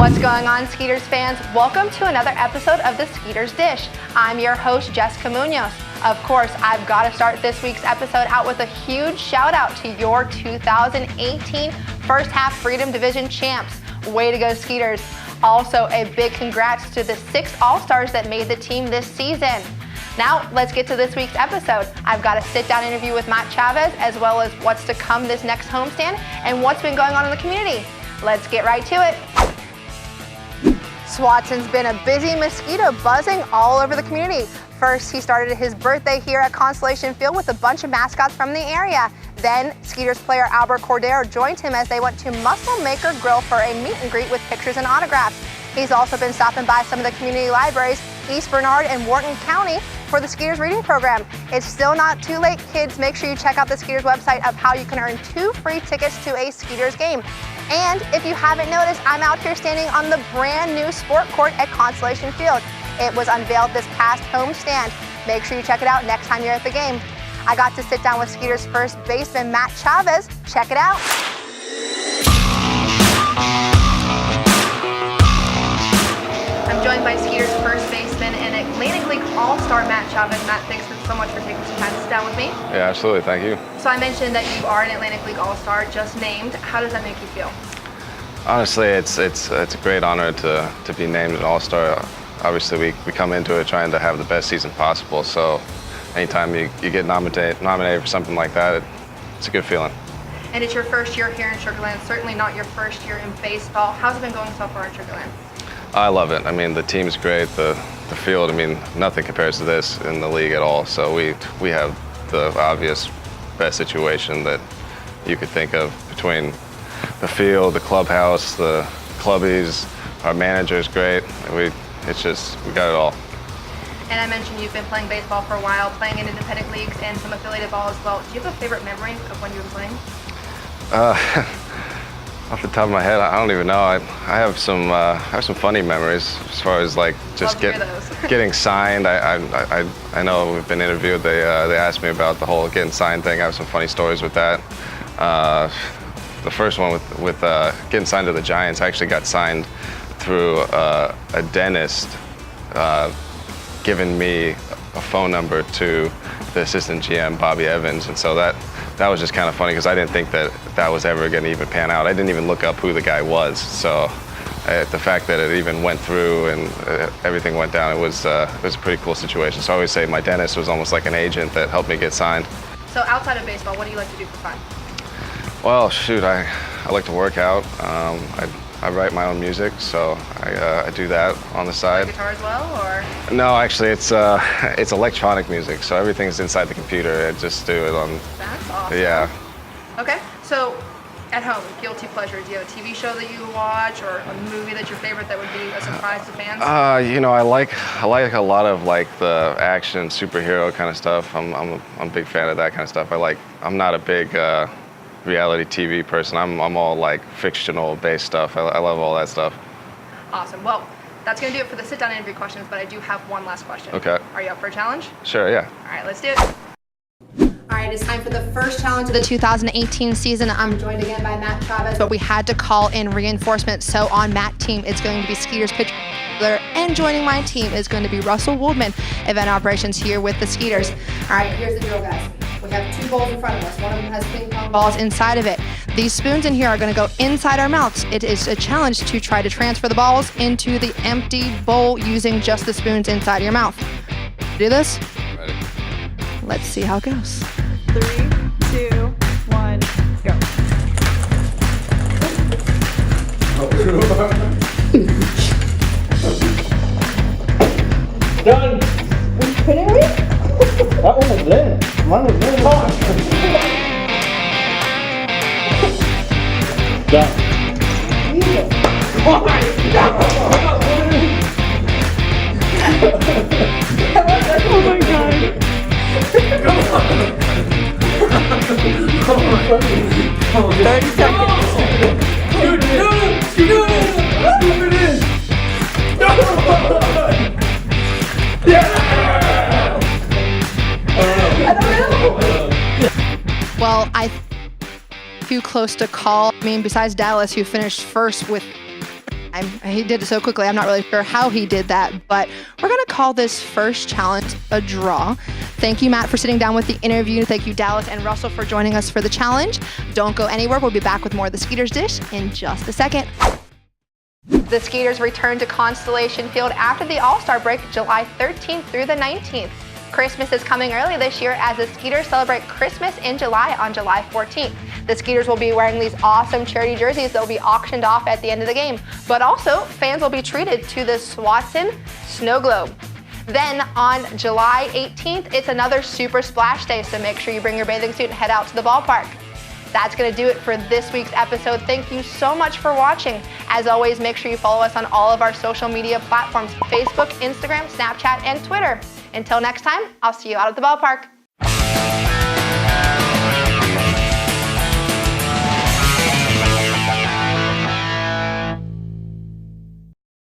What's going on, Skeeters fans? Welcome to another episode of the Skeeters Dish. I'm your host, Jessica Munoz. Of course, I've got to start this week's episode out with a huge shout out to your 2018 First Half Freedom Division champs. Way to go, Skeeters. Also, a big congrats to the 6 All-Stars that made the team this season. Now, let's get to this week's episode. I've got a sit-down interview with Matt Chavez, as well as what's to come this next homestand and what's been going on in the community. Let's get right to it. Swatson's been a busy mosquito buzzing all over the community. First, he started his birthday here at Constellation Field with a bunch of mascots from the area. Then, Skeeters player Albert Cordero joined him as they went to Muscle Maker Grill for a meet and greet with pictures and autographs. He's also been stopping by some of the community libraries, East Bernard and Wharton County, for the Skeeters reading program. It's still not too late, kids. Make sure you check out the Skeeters website of how you can earn 2 free tickets to a Skeeters game. And if you haven't noticed, I'm out here standing on the brand new sport court at Constellation Field. It was unveiled this past homestand. Make sure you check it out next time you're at the game. I got to sit down with Skeeters first baseman Matt Chavez. Check it out. I'm joined by Skeeters first baseman and Atlantic League All-Star Matt Chavez. Matt, thanks so much for taking some time to sit down with me. Yeah, absolutely. Thank you. So I mentioned that you are an Atlantic League All-Star, just named. How does that make you feel? Honestly, it's a great honor to be named an All-Star. Obviously, we come into it trying to have the best season possible. So anytime you get nominated for something like that, it's a good feeling. And it's your first year here in Sugar Land, certainly not your first year in baseball. How's it been going so far in Sugar Land? I love it. I mean, the team's great. The field, I mean, nothing compares to this in the league at all. So we have the obvious best situation that you could think of between the field, the clubhouse, the clubbies. Our manager's great. We got it all. And I mentioned you've been playing baseball for a while, playing in independent leagues and some affiliated ball as well. Do you have a favorite memory of when you were playing? Off the top of my head, I don't even know. I have some funny memories as far as like just getting signed. I know we've been interviewed. They asked me about the whole getting signed thing. I have some funny stories with that. The first one with getting signed to the Giants, I actually got signed through a dentist giving me a phone number to the assistant GM, Bobby Evans, and so that was just kind of funny because I didn't think that was ever going to even pan out. I didn't even look up who the guy was, so the fact that it even went through and everything went down, it was a pretty cool situation. So I always say my dentist was almost like an agent that helped me get signed. So outside of baseball, what do you like to do for fun? Well, shoot, I like to work out. I write my own music, so I do that on the side. Guitar as well, or? No, actually, it's electronic music, so everything's inside the computer. I just do it on. That's awesome. Yeah. Okay, so at home, guilty pleasure. Do you have a TV show that you watch, or a movie that's your favorite that would be a surprise to fans? You know, I like a lot of like the action superhero kind of stuff. I'm a big fan of that kind of stuff. I'm not a big reality TV person. I'm all like fictional based stuff. I love all that stuff. Awesome. Well, that's going to do it for the sit-down interview questions, but I do have one last question. Okay. Are you up for a challenge? Sure, yeah. All right, let's do it. All right, it's time for the first challenge of the 2018 season. I'm joined again by Matt Chavez, but we had to call in reinforcements. So on Matt's team, it's going to be Skeeters pitcher, and joining my team is going to be Russell Woodman, event operations here with the Skeeters. All right, here's the drill, guys. We have 2 bowls in front of us. One of them has ping pong balls inside of it. These spoons in here are going to go inside our mouths. It is a challenge to try to transfer the balls into the empty bowl using just the spoons inside your mouth. Do this? Ready. Let's see how it goes. 3, 2, 1, go. Done. Are you kidding me? That one was there. Mine was there. Done. Oh my god! Come on. 30 seconds. Dude, do it! Scoop it in! Yeah! Well, too close to call. I mean, besides Dallas, who finished first with He did it so quickly, I'm not really sure how he did that, but we're gonna call this first challenge a draw. Thank you, Matt, for sitting down with the interview. Thank you, Dallas and Russell, for joining us for the challenge. Don't go anywhere. We'll be back with more of the Skeeters Dish in just a second. The Skeeters return to Constellation Field after the All-Star break, July 13th through the 19th. Christmas is coming early this year as the Skeeters celebrate Christmas in July on July 14th. The Skeeters will be wearing these awesome charity jerseys that will be auctioned off at the end of the game. But also, fans will be treated to the Swatson Snow Globe. Then on July 18th, it's another Super Splash Day, so make sure you bring your bathing suit and head out to the ballpark. That's going to do it for this week's episode. Thank you so much for watching. As always, make sure you follow us on all of our social media platforms, Facebook, Instagram, Snapchat, and Twitter. Until next time, I'll see you out at the ballpark.